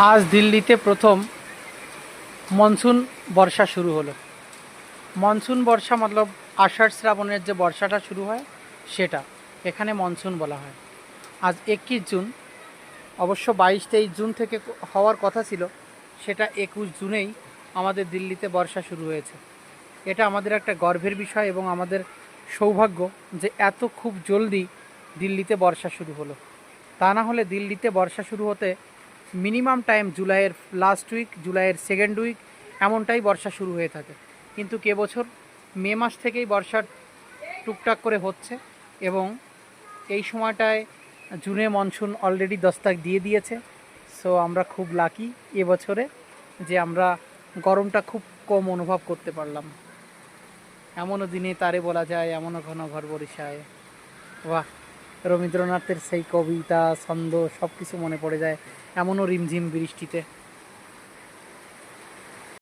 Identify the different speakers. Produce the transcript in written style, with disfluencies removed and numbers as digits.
Speaker 1: আজ দিল্লিতে প্রথম মনসুন বর্ষা শুরু হলো। মনসুন বর্ষা মতলব আষাঢ় শ্রাবণের যে বর্ষাটা শুরু হয় সেটা এখানে মনসুন বলা হয়। আজ 21 জুন, অবশ্য 22-23 জুন থেকে হওয়ার কথা ছিল, সেটা 21 জুনেই আমাদের দিল্লিতে বর্ষা শুরু হয়েছে। এটা আমাদের একটা গর্বের বিষয় এবং আমাদের সৌভাগ্য যে এত খুব জলদি দিল্লিতে বর্ষা শুরু হলো। তা না হলে দিল্লিতে বর্ষা শুরু হতে মিনিমাম টাইম জুলাইয়ের লাস্ট উইক, জুলাইয়ের সেকেন্ড উইক এমনটাই বর্ষা শুরু হয়ে থাকে। কিন্তু বছর মে মাস থেকেই বর্ষার টুকটাক করে হচ্ছে এবং এই সময়টায় জুনে মনসুন অলরেডি দস্তক দিয়ে দিয়েছে। সো আমরা খুব লাকি এবছরে যে আমরা গরমটা খুব কম অনুভব করতে পারলাম। এমনও দিনে তারে বলা যায়, এমনও ঘন ঘর বরিশায়। বাহ, রবীন্দ্রনাথের সেই কবিতা ছন্দ সব কিছু মনে পড়ে যায় এমনও রিমঝিম বৃষ্টিতে।